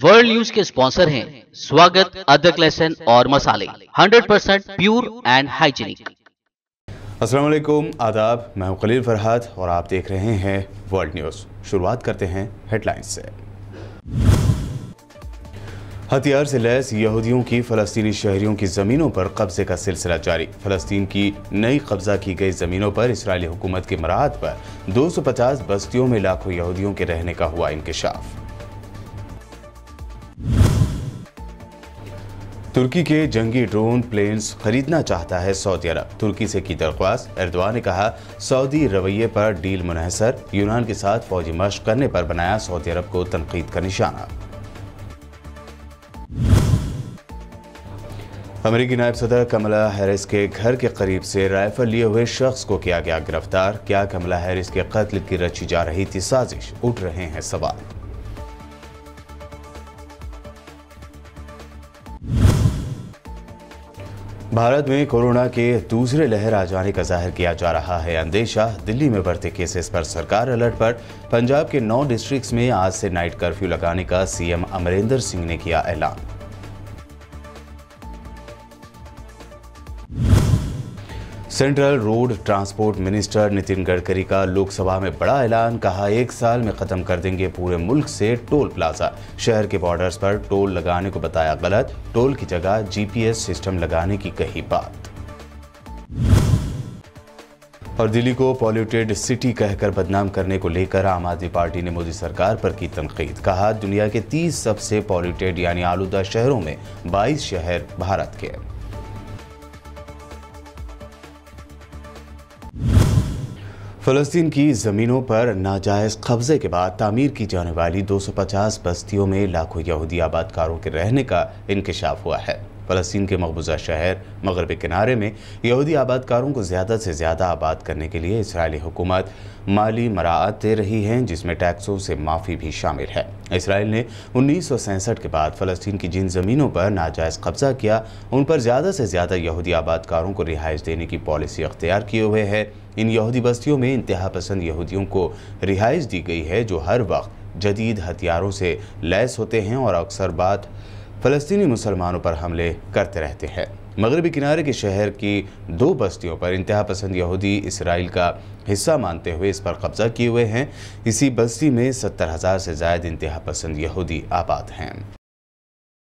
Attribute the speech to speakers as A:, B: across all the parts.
A: World news के sponsor हैं स्वागत, अदरक, लहसुन और मसाले 100% प्योर एंड हाइजीनिक।
B: अस्सलाम वालेकुम, आदाब। मैं हूं खलील फरहाद और आप देख रहे हैं वर्ल्ड न्यूज़। शुरुआत करते हैं हेडलाइंस से। हथियार से लैस यहूदियों की फ़लस्तीनी शहरियों की ज़मीनों पर कब्जे का सिलसिला जारी। फ़लस्तीन की नई कब्जा की गई ज़मीनों पर इसराइली हुकूमत की मराहत पर 250 बस्तियों में लाखों यहूदियों के रहने का हुआ इंकशाफ। तुर्की के जंगी ड्रोन प्लेन्स खरीदना चाहता है सऊदी अरब। तुर्की से की दरख्वास्त। एर्दोआन ने कहा सऊदी रवैये पर डील मुनहसर। यूनान के साथ फौजी मशक करने पर बनाया सऊदी अरब को तनकीद का निशाना। अमेरिकी नायब सदर कमला हैरिस के घर के करीब से राइफल लिए हुए शख्स को किया गया गिरफ्तार। क्या कमला हैरिस के कत्ल की रची जा रही थी साजिश? उठ रहे हैं सवाल। भारत में कोरोना के दूसरे लहर आ जाने का जाहिर किया जा रहा है अंदेशा। दिल्ली में बढ़ते केसेस पर सरकार अलर्ट पर। पंजाब के 9 डिस्ट्रिक्ट्स में आज से नाइट कर्फ्यू लगाने का सीएम अमरिंदर सिंह ने किया ऐलान। Central road transport minister Nitin Gadkari का लोकसभा में बड़ा ऐलान। कहा 1 साल में खत्म कर देंगे पूरे मुल्क से टोल प्लाजा। शहर के बॉर्डर्स पर टोल लगाने को बताया गलत। टोल की जगह जीपीएस सिस्टम लगाने की कही बात। और दिल्ली को पॉल्यूटेड सिटी कहकर बदनाम करने को लेकर आम आदमी पार्टी ने मोदी सरकार पर की तनकीद। कहा दुनिया के 30 सबसे पॉल्यूटेड यानी आलूदा शहरों में 22 शहर भारत के। फ़लस्तीन की ज़मीनों पर नाजायज़ कब्ज़े के बाद तामीर की जाने वाली 250 बस्तियों में लाखों यहूदी आबादकारों के रहने का इंकशाफ हुआ है। फ़लस्तीन के मकबूजा शहर मगरबी किनारे में यहूदी आबादकारों को ज़्यादा से ज़्यादा आबाद करने के लिए इसराइली हुकूमत माली मराहत दे रही है, जिसमें टैक्सों से माफ़ी भी शामिल है। इसराइल ने 1967 के बाद फ़लस्तीन की जिन ज़मीनों पर नाजायज़ कब्ज़ा किया उन पर ज़्यादा से ज़्यादा यहूदी आबादकारों को रिहाइश देने की पॉलिसी अख्तियार किए हुए है। इन यहूदी बस्तियों में इंतहा पसंद यहूदियों को रिहाइश दी गई है जो हर वक्त जदीद हथियारों से लैस होते हैं और अक्सर बात फ़लस्तीनी मुसलमानों पर हमले करते रहते हैं। मगरबी किनारे के शहर की 2 बस्तियों पर इंतहा पसंद यहूदी इसराइल का हिस्सा मानते हुए इस पर कब्जा किए हुए हैं। इसी बस्ती में 70,000 से ज़ायद इंतहा पसंद यहूदी आबाद हैं।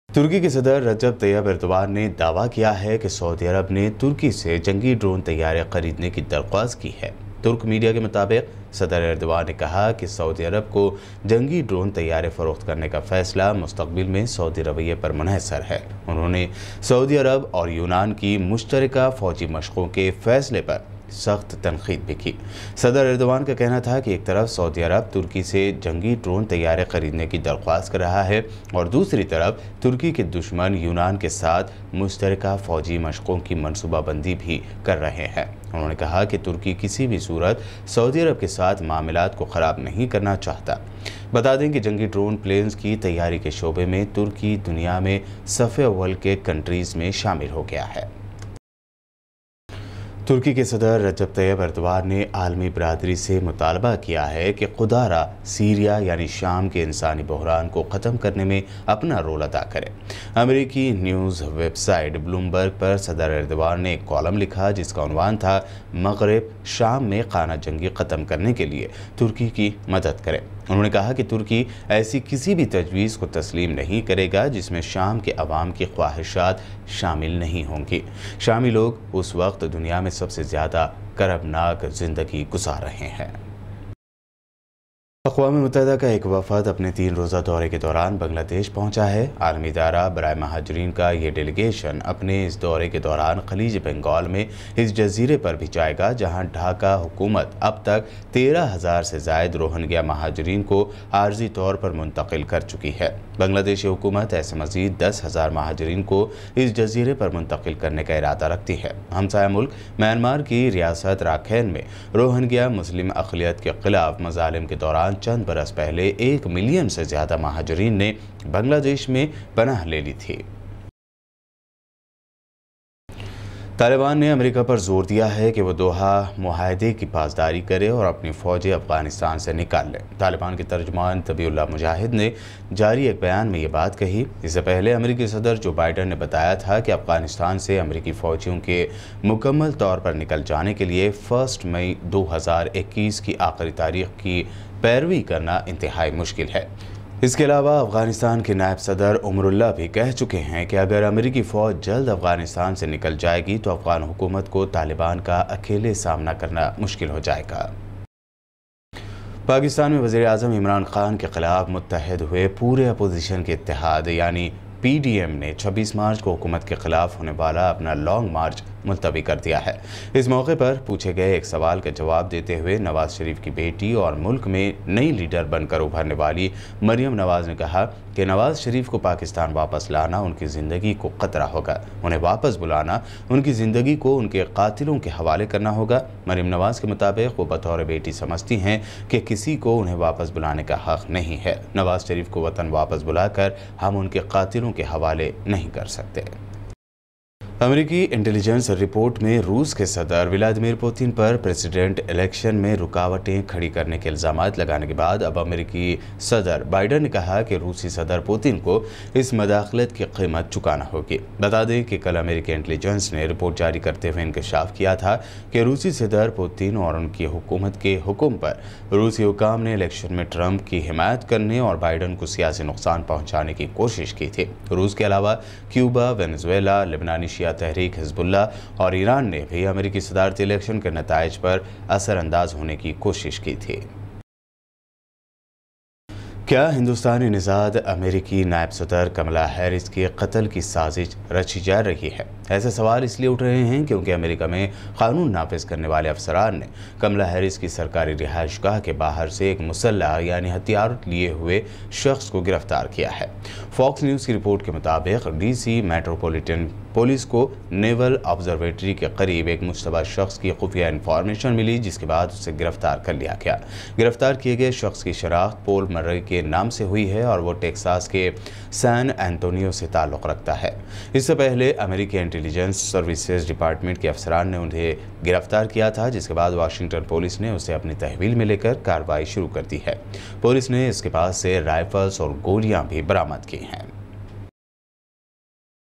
B: तुर्की के सदर रजब तैयब एर्दोआन ने दावा किया है कि सऊदी अरब ने तुर्की से जंगी ड्रोन तैयारे खरीदने की दरख्वास्त की है। तुर्क मीडिया के मुताबिक सदर एर्दोआन ने कहा कि सऊदी अरब को जंगी ड्रोन तैयारे फरोख्त करने का फैसला मुस्तकबिल में सऊदी रवैये पर मुनहसर है। उन्होंने सऊदी अरब और यूनान की मुश्तरका फौजी मशकों के फैसले पर सख्त तनकीद भी की। सदर एर्दोआन का कहना था कि एक तरफ सऊदी अरब तुर्की से जंगी ड्रोन तैयारे खरीदने की दरख्वास्त कर रहा है और दूसरी तरफ तुर्की के दुश्मन यूनान के साथ मुश्तरका फौजी मशकों की मनसूबाबंदी भी कर रहे हैं। उन्होंने कहा कि तुर्की किसी भी सूरत सऊदी अरब के साथ मामलात को ख़राब नहीं करना चाहता। बता दें कि जंगी ड्रोन प्लेन्स की तैयारी के शोबे में तुर्की दुनिया में सफ़े अव्वल के कंट्रीज़ में शामिल हो गया है। तुर्की के सदर रजब तैयब एर्दोआन ने आलमी बरादरी से मुतालबा किया है कि खुदारा सीरिया यानी शाम के इंसानी बहरान को ख़त्म करने में अपना रोल अदा करे। अमेरिकी न्यूज़ वेबसाइट ब्लूमबर्ग पर सदर एर्दोआन ने एक कॉलम लिखा जिसका उन्वान था मगरब शाम में खाना जंगी ख़त्म करने के लिए तुर्की की मदद करे। उन्होंने कहा कि तुर्की ऐसी किसी भी तजवीज़ को तस्लीम नहीं करेगा जिसमें शाम के अवाम की ख्वाहिशात शामिल नहीं होंगी। शामी लोग उस वक्त दुनिया में सबसे ज़्यादा करबनाक ज़िंदगी गुजार रहे हैं। अक़वाम मुत्तहिदा का एक वफ़द अपने 3 रोज़ा दौरे के दौरान बांग्लादेश पहुंचा है। आलमी इदारा बराए महाजरीन का ये डेलीगेशन अपने इस दौरे के दौरान खलीज बंगाल में इस जजीरे पर भी जाएगा जहां ढाका हुकूमत अब तक 13,000 से ज़ायद रोहिंग्या महाजरीन को आर्जी तौर पर मुंतकिल कर चुकी है। बांग्लादेशी हुकूमत ऐसे मज़ीद 10,000 महाजरीन को इस जजीरे पर मुंतकिल करने का इरादा रखती है। हमसाया मुल्क म्यांमार की रियासत राखैन में रोहिंग्या मुस्लिम अक़लियत के ख़िलाफ़ मज़ालिम के दौरान चंद बरस पहले 1 मिलियन से ज़्यादा महाजरीन ने बांग्लादेश में पनाह ले ली थी। तालिबान ने अमेरिका पर जोर दिया है कि वो दोहा मुआहदे की पासदारी करे और अपनी फ़ौजें अफगानिस्तान से निकाल लें। तालिबान के तर्जुमान तबीउल्लाह मुजाहिद ने जारी एक बयान में ये बात कही। इससे पहले अमेरिकी सदर जो बाइडन ने बताया था कि अफगानिस्तान से अमेरिकी फ़ौजियों के मुकम्मल तौर पर निकल जाने के लिए 1 मई 2021 की आखिरी तारीख की पैरवी करना इंतहाई मुश्किल है। इसके अलावा अफगानिस्तान के नायब सदर उमरुल्लाह भी कह चुके हैं कि अगर अमेरिकी फ़ौज जल्द अफगानिस्तान से निकल जाएगी तो अफगान हुकूमत को तालिबान का अकेले सामना करना मुश्किल हो जाएगा। पाकिस्तान में वज़ीर आज़म इमरान खान के खिलाफ मुत्तहद हुए पूरे अपोजिशन के इत्तेहाद यानी PDM ने 26 मार्च को हुकूमत के खिलाफ होने वाला अपना लॉन्ग मार्च मुलतवी कर दिया है। इस मौके पर पूछे गए एक सवाल का जवाब देते हुए नवाज शरीफ की बेटी और मुल्क में नई लीडर बनकर उभरने वाली मरियम नवाज ने कहा कि नवाज शरीफ को पाकिस्तान वापस लाना उनकी ज़िंदगी को खतरा होगा, उन्हें वापस बुलाना उनकी ज़िंदगी को उनके कातिलों के हवाले करना होगा। मरियम नवाज के मुताबिक वो बतौर बेटी समझती हैं कि किसी को उन्हें वापस बुलाने का हक नहीं है। नवाज शरीफ को वतन वापस बुलाकर हम उनके कातिलों के हवाले नहीं कर सकते। अमेरिकी इंटेलिजेंस रिपोर्ट में रूस के सदर व्लादिमीर पुतिन पर प्रेसिडेंट इलेक्शन में रुकावटें खड़ी करने के इल्ज़ाम लगाने के बाद अब अमेरिकी सदर बाइडन ने कहा कि रूसी सदर पुतिन को इस मदाखलत की कीमत चुकाना होगी। बता दें कि कल अमेरिकी इंटेलिजेंस ने रिपोर्ट जारी करते हुए इंकशाफ किया था कि रूसी सदर पुतिन और उनकी हुकूमत के हुक्म पर रूसी हुकाम ने इलेक्शन में ट्रंप की हिमायत करने और बाइडन को सियासी नुकसान पहुँचाने की कोशिश की थी। रूस के अलावा क्यूबा, वेनेजुएला, लेबनानी शिया तहरीक हिजबुल्लाह और ईरान ने भी अमेरिकी सदारती इलेक्शन के नताइज पर असरअंदाज होने की कोशिश की थी। क्या हिंदुस्तानी निजाद अमेरिकी नायब सदर कमला हैरिस के कत्ल की साजिश रची जा रही है? ऐसे सवाल इसलिए उठ रहे हैं क्योंकि अमेरिका में कानून नाफिज करने वाले अफसरान ने कमला हैरिस की सरकारी रिहाइशगाह के बाहर से एक मुसल्लह यानी हथियार लिए हुए शख्स को गिरफ्तार किया है। फॉक्स न्यूज़ की रिपोर्ट के मुताबिक DC मेट्रोपॉलिटन पुलिस को नेवल ऑब्जर्वेटरी के करीब एक मुश्तबा शख्स की खुफिया इंफॉर्मेशन मिली, जिसके बाद उसे गिरफ्तार कर लिया गया। गिरफ्तार किए गए शख्स की शनाख्त पॉल मर्रे के नाम से हुई है और वो टेक्सास के सैन एंटोनियो से ताल्लुक़ रखता है। इससे पहले अमेरिकी इंटेलिजेंस सर्विसेज डिपार्टमेंट के अफसरान ने उन्हें गिरफ्तार किया था, जिसके बाद वाशिंगटन पुलिस ने उसे अपनी तहवील में लेकर कार्रवाई शुरू कर दी है। पुलिस ने इसके पास से राइफल्स और गोलियां भी बरामद की हैं।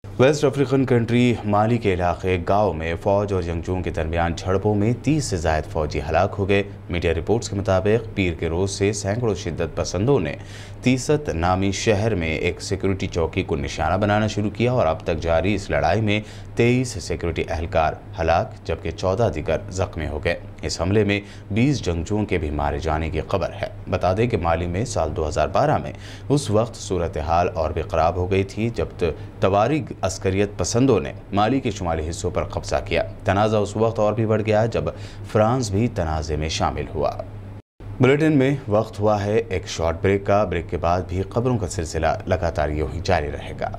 B: वेस्ट अफ्रीकन कंट्री माली के इलाके गाँव में फ़ौज और जंगजुओं के दरमियान झड़पों में 30 से ज़ायद फ़ौजी हलाक हो गए। मीडिया रिपोर्ट्स के मुताबिक पीर के रोज़ से सैकड़ों शिद्दत पसंदों ने तीसत नामी शहर में एक सिक्योरिटी चौकी को निशाना बनाना शुरू किया और अब तक जारी इस लड़ाई में 23 सिक्योरिटी एहलकार हलाक जबकि 14 दीगर जख्मी हो गए। इस हमले में 20 जंगजुओं के भी मारे जाने की खबर है। बता दें कि माली में साल 2012 में उस वक्त सूरत हाल और भी ख़राब हो गई थी जब तवारिग अस्करियत पसंदों ने माली के शुमाली हिस्सों पर कब्जा किया। तनाज़ा उस वक्त और भी बढ़ गया जब फ्रांस भी तनाज़े में शामिल हुआ। बुलेटिन में वक्त हुआ है एक शॉर्ट ब्रेक का। ब्रेक के बाद भी खबरों का सिलसिला लगातार यूं ही जारी रहेगा।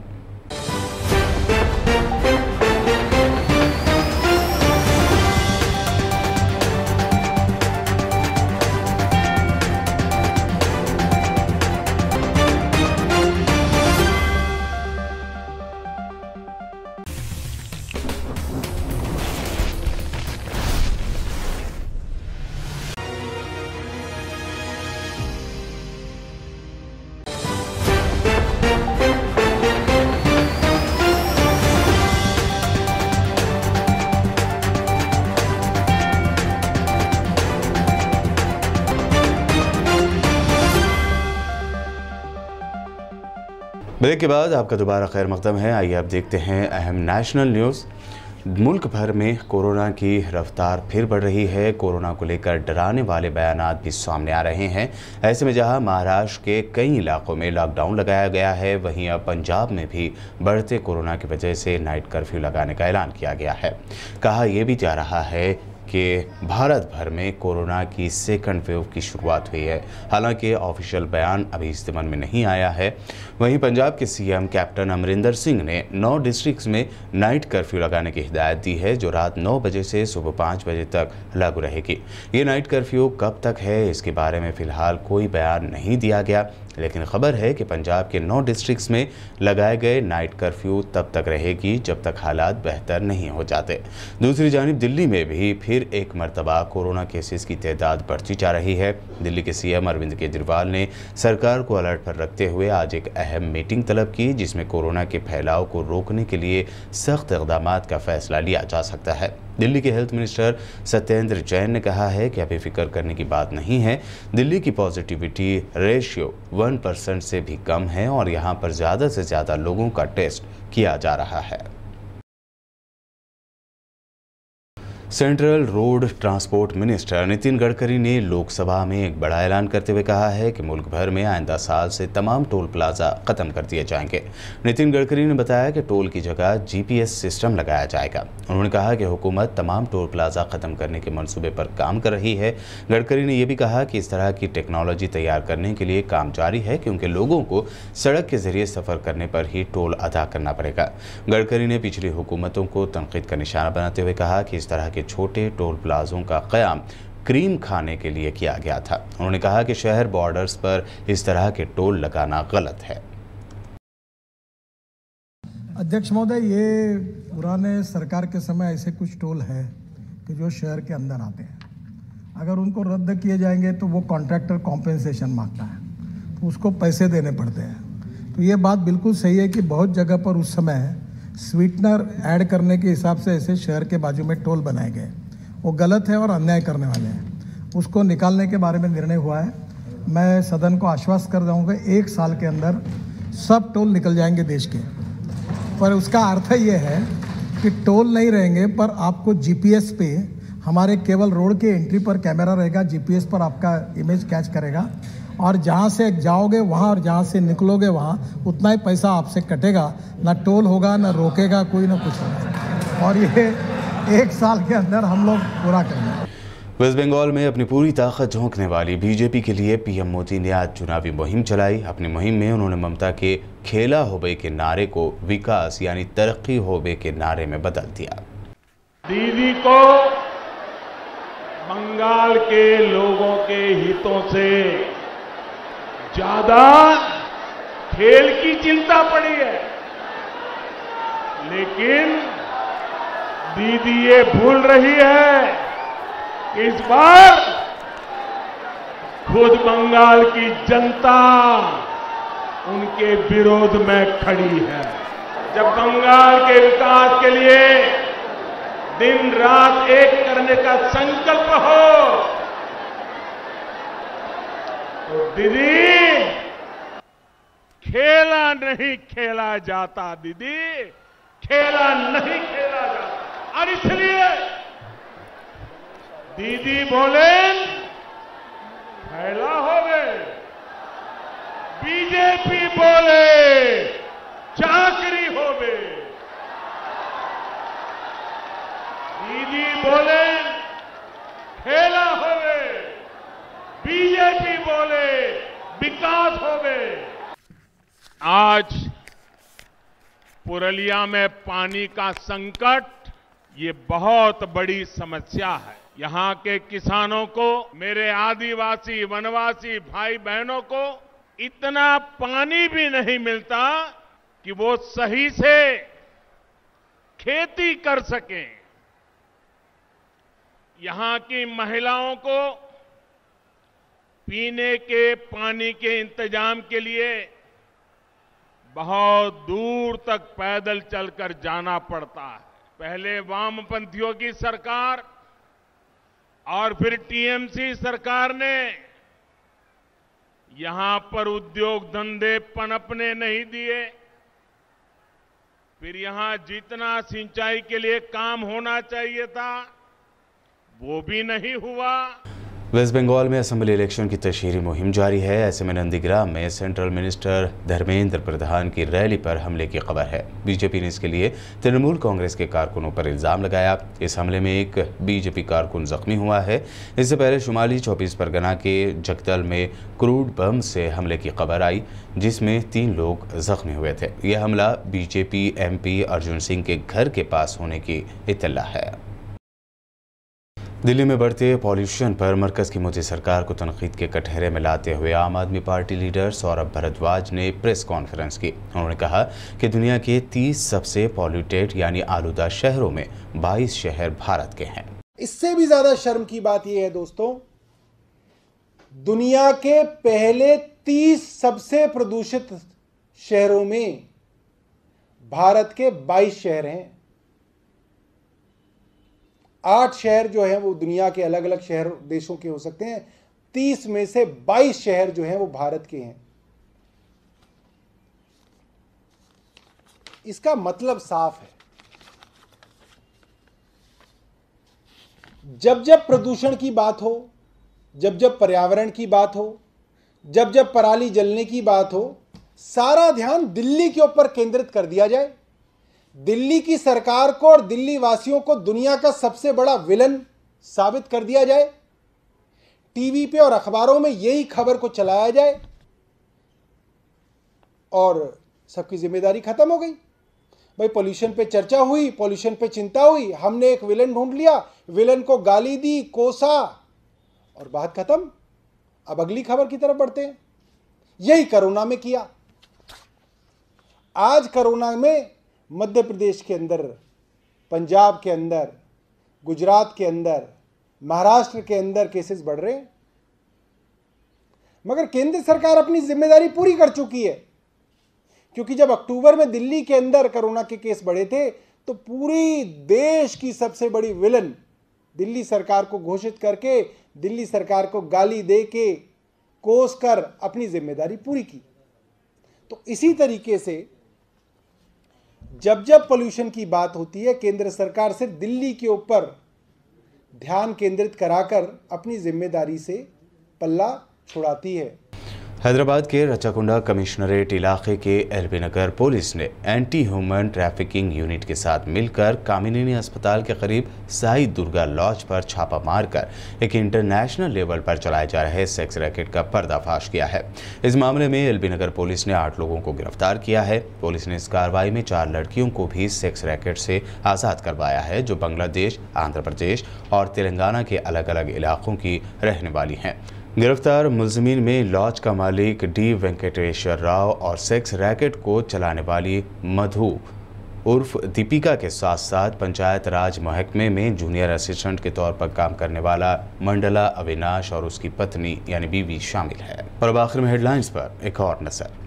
B: ब्रेक के बाद आपका दोबारा खैर मकदम है। आइए अब देखते हैं अहम नेशनल न्यूज़। मुल्क भर में कोरोना की रफ्तार फिर बढ़ रही है। कोरोना को लेकर डराने वाले बयानात भी सामने आ रहे हैं। ऐसे में जहां महाराष्ट्र के कई इलाकों में लॉकडाउन लगाया गया है, वहीं अब पंजाब में भी बढ़ते कोरोना की वजह से नाइट कर्फ्यू लगाने का ऐलान किया गया है। कहा यह भी जा रहा है कि भारत भर में कोरोना की सेकंड वेव की शुरुआत हुई है। हालांकि ऑफिशियल बयान अभी इस्तेमाल में नहीं आया है। वहीं पंजाब के सीएम कैप्टन अमरिंदर सिंह ने 9 डिस्ट्रिक्ट्स में नाइट कर्फ्यू लगाने की हिदायत दी है, जो रात 9 बजे से सुबह 5 बजे तक लागू रहेगी। ये नाइट कर्फ्यू कब तक है, इसके बारे में फिलहाल कोई बयान नहीं दिया गया, लेकिन खबर है कि पंजाब के 9 डिस्ट्रिक्ट्स में लगाए गए नाइट कर्फ्यू तब तक रहेगी जब तक हालात बेहतर नहीं हो जाते। दूसरी जानिब दिल्ली में भी फिर एक मरतबा कोरोना केसेस की तादाद बढ़ती जा रही है। दिल्ली के सीएम अरविंद केजरीवाल ने सरकार को अलर्ट पर रखते हुए आज एक अहम मीटिंग तलब की, जिसमें कोरोना के फैलाव को रोकने के लिए सख्त इक़दामात का फैसला लिया जा सकता है। दिल्ली के हेल्थ मिनिस्टर सत्येंद्र जैन ने कहा है कि अभी फिक्र करने की बात नहीं है। दिल्ली की पॉजिटिविटी रेशियो 1% से भी कम है और यहां पर ज़्यादा से ज़्यादा लोगों का टेस्ट किया जा रहा है। Central road transport minister Nitin Gadkari ने लोकसभा में एक बड़ा ऐलान करते हुए कहा है कि मुल्क भर में आइंदा साल से तमाम टोल प्लाजा खत्म कर दिए जाएंगे। नितिन गडकरी ने बताया कि टोल की जगह जीपीएस सिस्टम लगाया जाएगा। उन्होंने कहा कि हुकूमत तमाम टोल प्लाजा खत्म करने के मंसूबे पर काम कर रही है। गडकरी ने यह भी कहा कि इस तरह की टेक्नोलॉजी तैयार करने के लिए काम जारी है, क्योंकि लोगों को सड़क के जरिए सफर करने पर ही टोल अदा करना पड़ेगा। गडकरी ने पिछली हुकूमतों को तनकीद का निशाना बनाते हुए कहा कि इस तरह के छोटे टोल प्लाजों का क़याम क्रीम खाने के लिए किया गया था। उन्होंने कहा कि शहर बॉर्डर्स पर इस तरह के टोल लगाना गलत है।
C: अध्यक्ष महोदय, ये पुराने सरकार के समय ऐसे कुछ टोल है कि जो शहर के अंदर आते हैं। अगर उनको रद्द किए जाएंगे तो वो कॉन्ट्रैक्टर कॉम्पेंसेशन मांगता है, तो उसको पैसे देने पड़ते हैं। तो ये बात बिल्कुल सही है कि बहुत जगह पर उस समय स्वीटनर ऐड करने के हिसाब से ऐसे शहर के बाजू में टोल बनाए गए। वो गलत है और अन्याय करने वाले हैं। उसको निकालने के बारे में निर्णय हुआ है। मैं सदन को आश्वस्त कर दूँगा 1 साल के अंदर सब टोल निकल जाएंगे देश के। पर उसका अर्थ ये है कि टोल नहीं रहेंगे, पर आपको जीपीएस पे हमारे केवल रोड के एंट्री पर कैमरा रहेगा, जीपीएस पर आपका इमेज कैच करेगा और जहाँ से जाओगे वहाँ और जहाँ से निकलोगे वहाँ उतना ही पैसा आपसे कटेगा। ना टोल होगा, ना रोकेगा कोई, ना कुछ होगा। और ये 1 साल के अंदर हम लोग पूरा करेंगे।
B: वेस्ट बंगाल में अपनी पूरी ताकत झोंकने वाली बीजेपी के लिए पीएम मोदी ने आज चुनावी मुहिम चलाई। अपनी मुहिम में उन्होंने ममता के खेला होबे के नारे को विकास यानी तरक्की होबे के नारे में बदल दिया।
D: दीदी को बंगाल के लोगों के हितों से ज्यादा खेल की चिंता पड़ी है, लेकिन दीदी ये भूल रही है कि इस बार खुद बंगाल की जनता उनके विरोध में खड़ी है। जब बंगाल के विकास के लिए दिन रात एक करने का संकल्प हो तो दीदी खेला नहीं खेला जाता, दीदी खेला नहीं खेला जाता। और इसलिए दीदी बोले फैला होवे, बीजेपी बोले चाकरी होवे। दीदी बोले खेला होवे, बीजेपी बोले विकास होवे। आज पुरलिया में पानी का संकट ये बहुत बड़ी समस्या है। यहां के किसानों को, मेरे आदिवासी वनवासी भाई बहनों को इतना पानी भी नहीं मिलता कि वो सही से खेती कर सकें। यहां की महिलाओं को पीने के पानी के इंतजाम के लिए बहुत दूर तक पैदल चलकर जाना पड़ता है। पहले वामपंथियों की सरकार और फिर टीएमसी सरकार ने यहां पर उद्योग धंधे पनपने नहीं दिए। फिर यहां जितना सिंचाई के लिए काम होना चाहिए था वो भी नहीं हुआ।
B: वेस्ट बंगाल में असेंबली इलेक्शन की तशहीरी मुहिम जारी है। ऐसे में नंदीग्राम में सेंट्रल मिनिस्टर धर्मेंद्र प्रधान की रैली पर हमले की खबर है। बीजेपी ने इसके लिए तृणमूल कांग्रेस के कारकुनों पर इल्जाम लगाया। इस हमले में एक बीजेपी कारकुन जख्मी हुआ है। इससे पहले शुमाली 24 परगना के जगदल में क्रूड बम से हमले की खबर आई, जिसमें 3 लोग जख्मी हुए थे। यह हमला बीजेपी एमपी अर्जुन सिंह के घर के पास होने की इत्तला है। दिल्ली में बढ़ते पॉल्यूशन पर मरकज़ की मोदी सरकार को तनकीद के कटहरे में लाते हुए आम आदमी पार्टी लीडर सौरभ भारद्वाज ने प्रेस कॉन्फ्रेंस की। उन्होंने कहा कि दुनिया के 30 सबसे पॉल्यूटेड यानी आलूदा शहरों में 22 शहर भारत के हैं।
E: इससे भी ज्यादा शर्म की बात यह है दोस्तों, दुनिया के पहले 30 सबसे प्रदूषित शहरों में भारत के 22 शहर हैं। 8 शहर जो हैं वो दुनिया के अलग अलग शहर देशों के हो सकते हैं, 30 में से 22 शहर जो हैं वो भारत के हैं। इसका मतलब साफ है, जब जब प्रदूषण की बात हो, जब जब पर्यावरण की बात हो, जब जब पराली जलने की बात हो, सारा ध्यान दिल्ली के ऊपर केंद्रित कर दिया जाए। दिल्ली की सरकार को और दिल्ली वासियों को दुनिया का सबसे बड़ा विलन साबित कर दिया जाए। टीवी पे और अखबारों में यही खबर को चलाया जाए और सबकी जिम्मेदारी खत्म हो गई। भाई पॉल्यूशन पे चर्चा हुई, पॉल्यूशन पे चिंता हुई, हमने एक विलन ढूंढ लिया, विलन को गाली दी, कोसा और बात खत्म। अब अगली खबर की तरफ बढ़ते हैं। यही कोरोना में किया। आज कोरोना में मध्य प्रदेश के अंदर, पंजाब के अंदर, गुजरात के अंदर, महाराष्ट्र के अंदर केसेस बढ़ रहे हैं, मगर केंद्र सरकार अपनी जिम्मेदारी पूरी कर चुकी है। क्योंकि जब अक्टूबर में दिल्ली के अंदर कोरोना के केस बढ़े थे तो पूरी देश की सबसे बड़ी विलन दिल्ली सरकार को घोषित करके, दिल्ली सरकार को गाली दे के, कोस कर अपनी जिम्मेदारी पूरी की। तो इसी तरीके से जब जब पोल्यूशन की बात होती है, केंद्र सरकार सिर्फ दिल्ली के ऊपर ध्यान केंद्रित कराकर अपनी जिम्मेदारी से पल्ला छुड़ाती है।
B: हैदराबाद के रचाकुंडा कमिश्नरेट इलाके के एलबी नगर पुलिस ने एंटी ह्यूमन ट्रैफिकिंग यूनिट के साथ मिलकर कामिनी अस्पताल के करीब साई दुर्गा लॉज पर छापा मारकर एक इंटरनेशनल लेवल पर चलाए जा रहे सेक्स रैकेट का पर्दाफाश किया है। इस मामले में एलबी नगर पुलिस ने 8 लोगों को गिरफ्तार किया है। पुलिस ने इस कार्रवाई में 4 लड़कियों को भी सेक्स रैकेट से आज़ाद करवाया है, जो बांग्लादेश, आंध्र प्रदेश और तेलंगाना के अलग अलग इलाकों की रहने वाली हैं। गिरफ्तार मुलजिमीन में लॉज का मालिक डी वेंकटेश्वर राव और सेक्स रैकेट को चलाने वाली मधु उर्फ दीपिका के साथ साथ पंचायत राज महकमे में जूनियर असिस्टेंट के तौर पर काम करने वाला मंडला अविनाश और उसकी पत्नी यानी बीवी शामिल है। और अब आखिर में हेडलाइंस पर एक और नजर।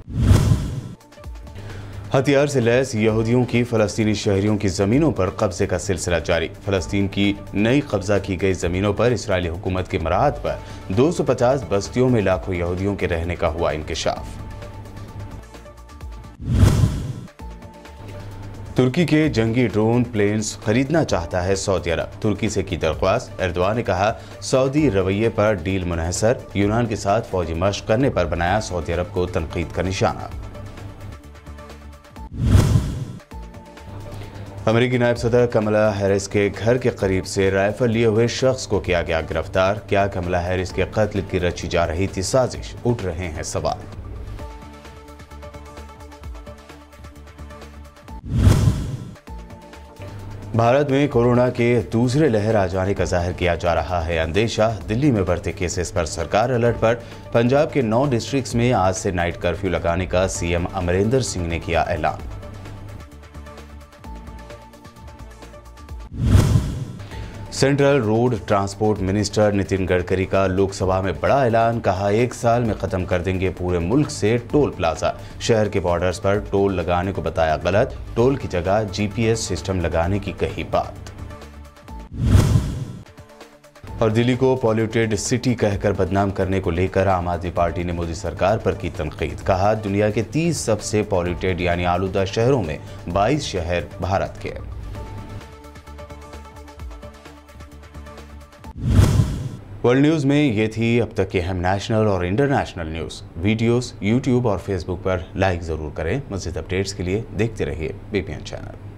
B: हथियार से लैस यहूदियों की फ़लस्तीनी शहरियों की ज़मीनों पर कब्जे का सिलसिला जारी। फ़लस्तीन की नई कब्जा की गई ज़मीनों पर इस्राएली हुकूमत की मराहत पर 250 बस्तियों में लाखों यहूदियों के रहने का हुआ इंकशाफ। तुर्की के जंगी ड्रोन प्लेन्स खरीदना चाहता है सऊदी अरब। तुर्की से की दरख्वास्त। एर्दोआन ने कहा सऊदी रवैये पर डील मुनहसर। यूनान के साथ फौजी मशक करने पर बनाया सऊदी अरब को तनकीद का निशाना। अमेरिकी नायब सदर कमला हैरिस के घर के करीब से राइफल लिए हुए शख्स को किया गया गिरफ्तार। क्या कमला हैरिस के कत्ल की रची जा रही थी साजिश? उठ रहे हैं सवाल। भारत में कोरोना के दूसरे लहर आ जाने का जाहिर किया जा रहा है अंदेशा। दिल्ली में बढ़ते केसेस पर सरकार अलर्ट पर। पंजाब के 9 डिस्ट्रिक्ट्स में आज से नाइट कर्फ्यू लगाने का सीएम अमरिंदर सिंह ने किया ऐलान। Central road transport minister Nitin Gadkari का लोकसभा में बड़ा ऐलान। कहा 1 साल में खत्म कर देंगे पूरे मुल्क से टोल प्लाजा। शहर के बॉर्डर्स पर टोल लगाने को बताया गलत। टोल की जगह जीपीएस सिस्टम लगाने की कही बात। और दिल्ली को पॉल्यूटेड सिटी कहकर बदनाम करने को लेकर आम आदमी पार्टी ने मोदी सरकार पर की तनकीद। कहा दुनिया के 30 सबसे पॉल्यूटेड यानी आलूदा शहरों में 22 शहर भारत के। वर्ल्ड न्यूज़ में ये थी अब तक की अहम नेशनल और इंटरनेशनल न्यूज़। वीडियोस यूट्यूब और फेसबुक पर लाइक ज़रूर करें। मज़ीद अपडेट्स के लिए देखते रहिए BPN चैनल।